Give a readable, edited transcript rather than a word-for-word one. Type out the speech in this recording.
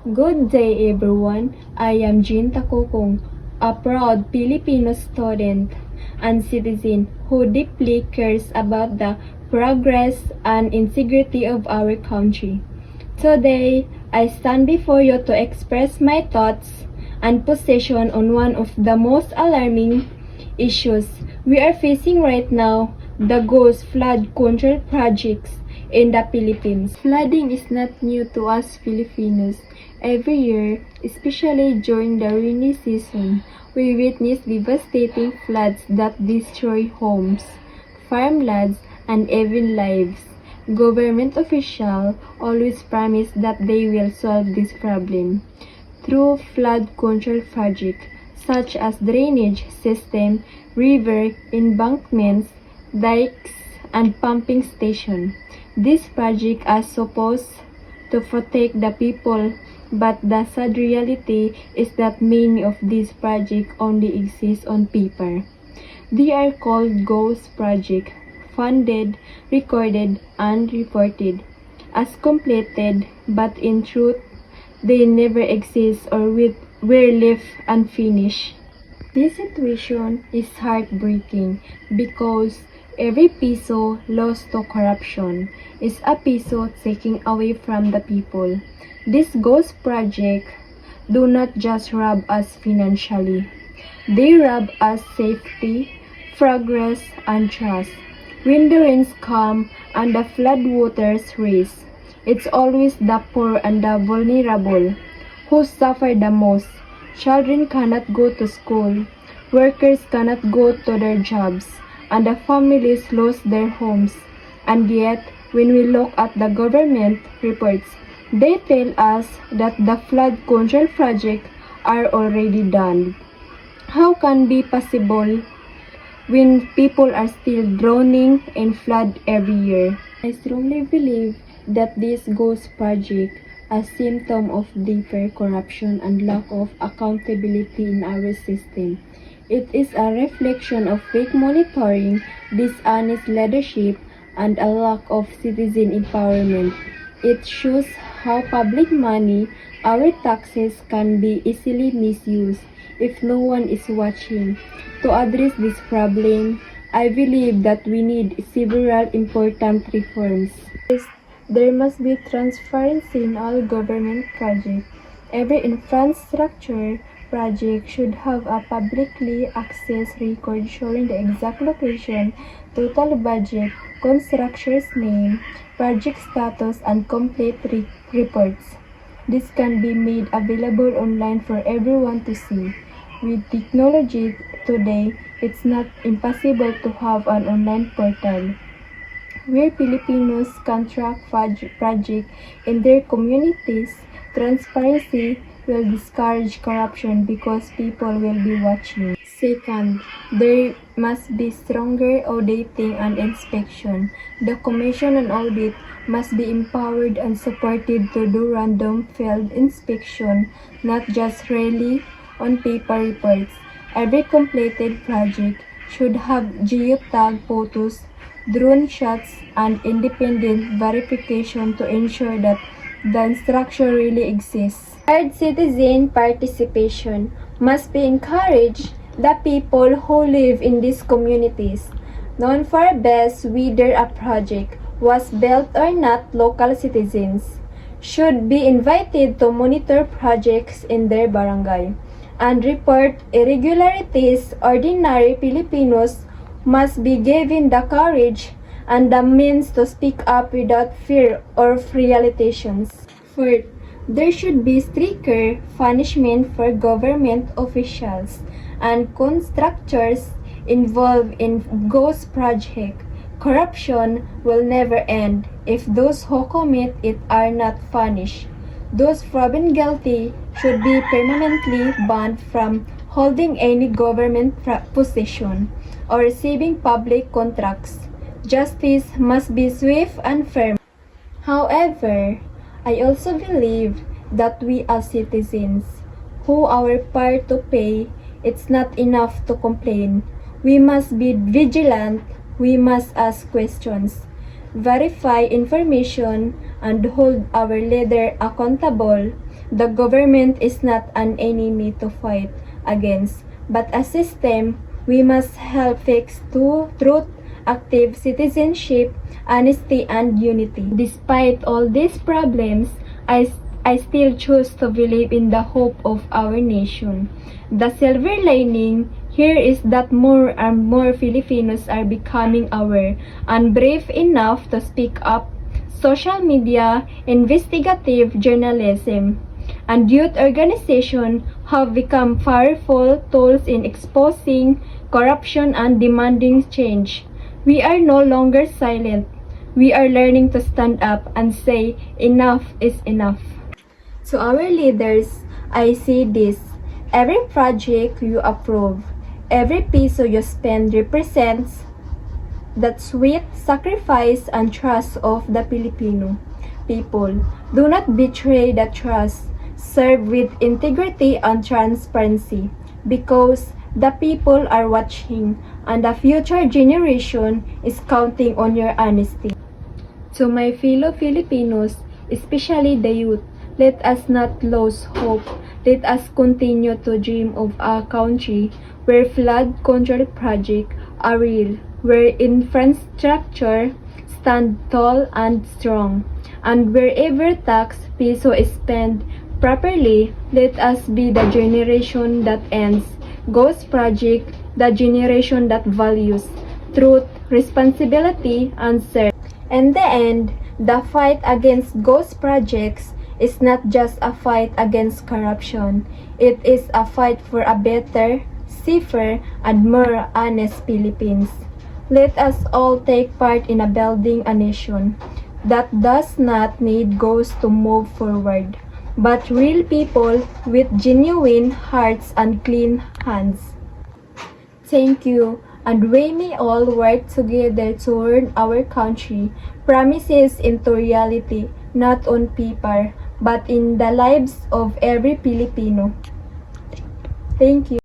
Good day everyone, I am Jean Takokong, a proud Filipino student and citizen who deeply cares about the progress and integrity of our country. Today, I stand before you to express my thoughts and position on one of the most alarming issues we are facing right now, the ghost flood control projects in the Philippines. Flooding is not new to us Filipinos. Every year, especially during the rainy season, we witness devastating floods that destroy homes, farmlands, and even lives. Government officials always promise that they will solve this problem through flood control projects such as drainage system, river embankments, dikes, and pumping station. These projects are supposed to protect the people, but the sad reality is that many of these projects only exist on paper. They are called ghost projects, funded, recorded, and reported as completed, but in truth, they never exist or were left unfinished. This situation is heartbreaking because every piso lost to corruption is a piso taken away from the people. These ghost projects do not just rob us financially. They rob us safety, progress, and trust. When the rains come and the floodwaters rise, it's always the poor and the vulnerable who suffer the most. Children cannot go to school, workers cannot go to their jobs, and the families lose their homes. And yet, when we look at the government reports, they tell us that the flood control projects are already done. How can be possible when people are still drowning in flood every year? I strongly believe that this ghost project a symptom of deeper corruption and lack of accountability in our system. It is a reflection of weak monitoring, dishonest leadership, and a lack of citizen empowerment. It shows how public money, our taxes, can be easily misused if no one is watching. To address this problem, I believe that we need several important reforms. First, there must be transparency in all government projects. Every infrastructure project should have a publicly accessed record showing the exact location, total budget, constructor's name, project status, and complete reports. This can be made available online for everyone to see. With technology today, it's not impossible to have an online portal where Filipinos can track projects in their communities. Transparency will discourage corruption because people will be watching. Second, there must be stronger auditing and inspection. The Commission on Audit must be empowered and supported to do random field inspection, not just rely on paper reports. Every completed project should have geotag photos, drone shots, and independent verification to ensure that the structure really exists. Third, citizen participation must be encouraged. The people who live in these communities, known for best whether a project was built or not, local citizens should be invited to monitor projects in their barangay and report irregularities. Ordinary Filipinos must be given the courage and the means to speak up without fear of retaliations. Fourth, there should be stricter punishment for government officials and contractors involved in ghost projects. Corruption will never end if those who commit it are not punished. Those proven guilty should be permanently banned from holding any government position or receiving public contracts. Justice must be swift and firm. However, I also believe that we as citizens who are part to pay, it's not enough to complain. We must be vigilant. We must ask questions. verify information, and hold our leader accountable. The government is not an enemy to fight against, but a system we must help fix to truth, active citizenship, honesty, and unity. Despite all these problems, I still choose to believe in the hope of our nation. The silver lining here is that more and more Filipinos are becoming aware and brave enough to speak up. Social media, investigative journalism, and youth organizations have become powerful tools in exposing corruption and demanding change. We are no longer silent. We are learning to stand up and say enough is enough. To our leaders, I say this: every project you approve, every piso you spend represents that sweet sacrifice and trust of the Filipino people. Do not betray the trust. Serve with integrity and transparency, because the people are watching and the future generation is counting on your honesty. To my fellow Filipinos, especially the youth, let us not lose hope. Let us continue to dream of a country where flood control projects are real, where infrastructure stand tall and strong, and wherever tax piso is spent properly. Let us be the generation that ends ghost project, the generation that values truth, responsibility, and service. In the end, the fight against ghost projects is not just a fight against corruption. It is a fight for a better, safer, and more honest Philippines. Let us all take part in building a nation that does not need ghosts to move forward, but real people with genuine hearts and clean hands. Thank you, and we may all work together to turn our country promises into reality, not on paper, but in the lives of every Filipino. Thank you.